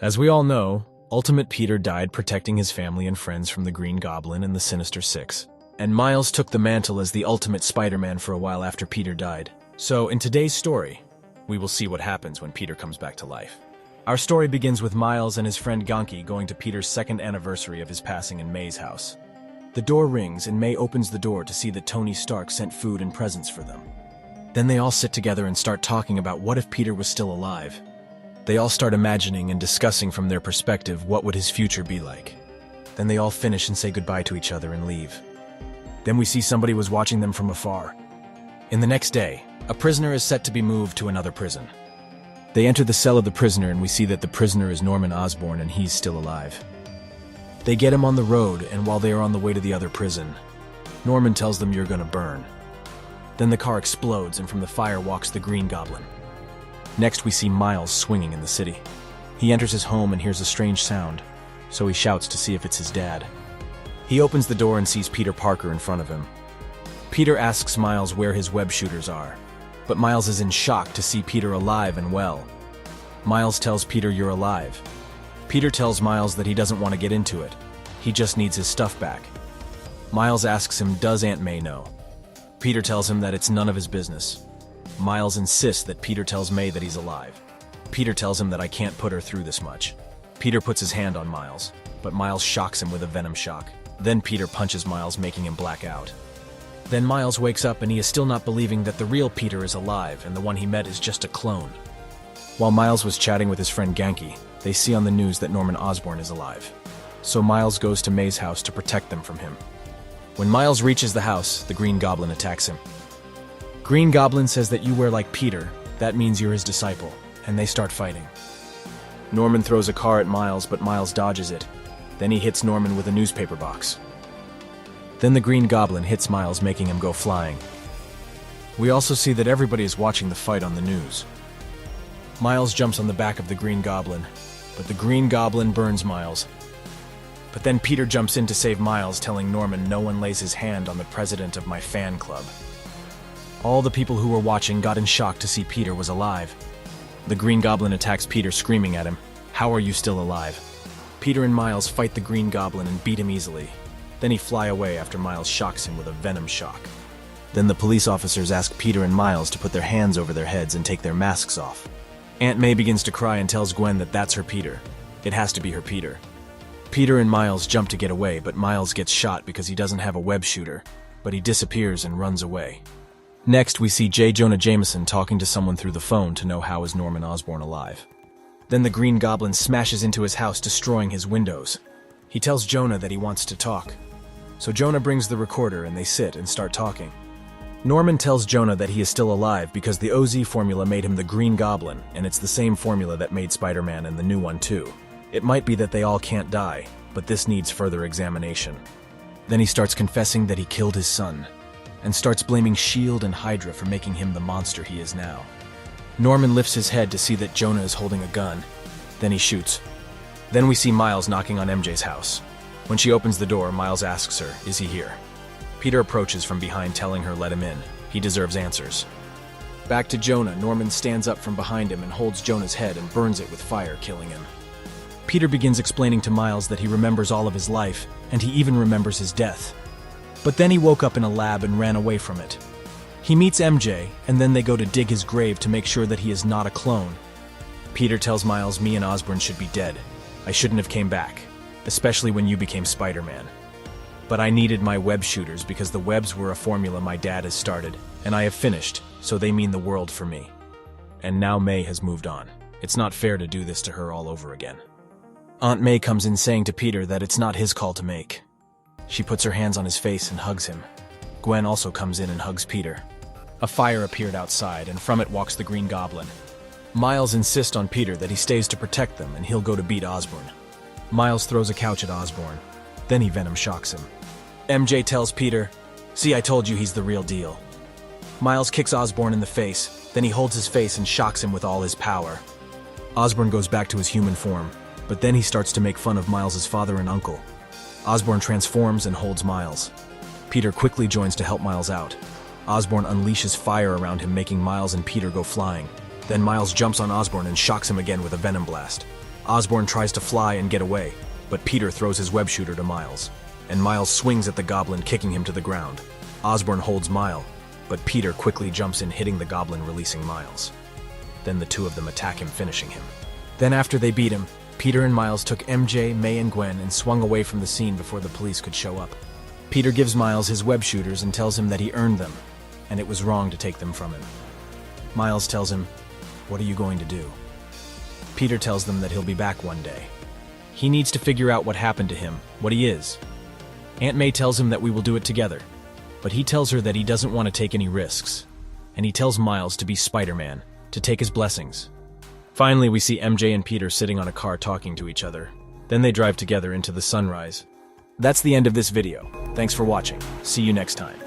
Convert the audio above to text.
As we all know, Ultimate Peter died protecting his family and friends from the Green Goblin and the Sinister Six. And Miles took the mantle as the ultimate Spider-Man for a while after Peter died. So in today's story, we will see what happens when Peter comes back to life. Our story begins with Miles and his friend Gonky going to Peter's second anniversary of his passing in May's house. The door rings and May opens the door to see that Tony Stark sent food and presents for them. Then they all sit together and start talking about what if Peter was still alive. They all start imagining and discussing from their perspective what would his future be like. Then they all finish and say goodbye to each other and leave. Then we see somebody was watching them from afar. In the next day, a prisoner is set to be moved to another prison. They enter the cell of the prisoner and we see that the prisoner is Norman Osborn and he's still alive. They get him on the road, and while they are on the way to the other prison, Norman tells them you're gonna burn. Then the car explodes and from the fire walks the Green Goblin. Next we see Miles swinging in the city. He enters his home and hears a strange sound, so he shouts to see if it's his dad. He opens the door and sees Peter Parker in front of him. Peter asks Miles where his web shooters are, but Miles is in shock to see Peter alive and well. Miles tells Peter you're alive. Peter tells Miles that he doesn't want to get into it. He just needs his stuff back. Miles asks him, does Aunt May know? Peter tells him that it's none of his business. Miles insists that Peter tells May that he's alive. Peter tells him that I can't put her through this much. Peter puts his hand on Miles, but Miles shocks him with a venom shock. Then Peter punches Miles, making him black out. Then Miles wakes up and he is still not believing that the real Peter is alive and the one he met is just a clone. While Miles was chatting with his friend Gonky, they see on the news that Norman Osborn is alive. So Miles goes to May's house to protect them from him. When Miles reaches the house, the Green Goblin attacks him. Green Goblin says that you wear like Peter, that means you're his disciple, and they start fighting. Norman throws a car at Miles, but Miles dodges it. Then he hits Norman with a newspaper box. Then the Green Goblin hits Miles, making him go flying. We also see that everybody is watching the fight on the news. Miles jumps on the back of the Green Goblin, but the Green Goblin burns Miles. But then Peter jumps in to save Miles, telling Norman no one lays his hand on the president of my fan club. All the people who were watching got in shock to see Peter was alive. The Green Goblin attacks Peter, screaming at him, "How are you still alive?" Peter and Miles fight the Green Goblin and beat him easily. Then he fly away after Miles shocks him with a venom shock. Then the police officers ask Peter and Miles to put their hands over their heads and take their masks off. Aunt May begins to cry and tells Gwen that that's her Peter. It has to be her Peter. Peter and Miles jump to get away, but Miles gets shot because he doesn't have a web shooter, but he disappears and runs away. Next, we see J. Jonah Jameson talking to someone through the phone to know how is Norman Osborn alive. Then the Green Goblin smashes into his house, destroying his windows. He tells Jonah that he wants to talk. So Jonah brings the recorder and they sit and start talking. Norman tells Jonah that he is still alive because the OZ formula made him the Green Goblin, and it's the same formula that made Spider-Man and the new one too. It might be that they all can't die, but this needs further examination. Then he starts confessing that he killed his son, and starts blaming S.H.I.E.L.D. and Hydra for making him the monster he is now. Norman lifts his head to see that Jonah is holding a gun. Then he shoots. Then we see Miles knocking on MJ's house. When she opens the door, Miles asks her, is he here? Peter approaches from behind, telling her let him in. He deserves answers. Back to Jonah, Norman stands up from behind him and holds Jonah's head and burns it with fire, killing him. Peter begins explaining to Miles that he remembers all of his life, and he even remembers his death. But then he woke up in a lab and ran away from it. He meets MJ, and then they go to dig his grave to make sure that he is not a clone. Peter tells Miles me and Osborn should be dead. I shouldn't have came back, especially when you became Spider-Man. But I needed my web shooters because the webs were a formula my dad has started, and I have finished, so they mean the world for me. And now May has moved on. It's not fair to do this to her all over again. Aunt May comes in saying to Peter that it's not his call to make. She puts her hands on his face and hugs him. Gwen also comes in and hugs Peter. A fire appeared outside, and from it walks the Green Goblin. Miles insists on Peter that he stays to protect them and he'll go to beat Osborn. Miles throws a couch at Osborn. Then he venom shocks him. MJ tells Peter, "See, I told you he's the real deal." Miles kicks Osborn in the face, then he holds his face and shocks him with all his power. Osborn goes back to his human form, but then he starts to make fun of Miles's father and uncle. Osborn transforms and holds Miles. Peter quickly joins to help Miles out. Osborn unleashes fire around him, making Miles and Peter go flying. Then Miles jumps on Osborn and shocks him again with a venom blast. Osborn tries to fly and get away, but Peter throws his web shooter to Miles, and Miles swings at the Goblin, kicking him to the ground. Osborn holds Miles, but Peter quickly jumps in, hitting the Goblin, releasing Miles. Then the two of them attack him, finishing him. Then after they beat him, Peter and Miles took MJ, May, and Gwen and swung away from the scene before the police could show up. Peter gives Miles his web shooters and tells him that he earned them, and it was wrong to take them from him. Miles tells him, "What are you going to do?" Peter tells them that he'll be back one day. He needs to figure out what happened to him, what he is. Aunt May tells him that we will do it together, but he tells her that he doesn't want to take any risks, and he tells Miles to be Spider-Man, to take his blessings. Finally, we see MJ and Peter sitting on a car talking to each other. Then they drive together into the sunrise. That's the end of this video. Thanks for watching. See you next time.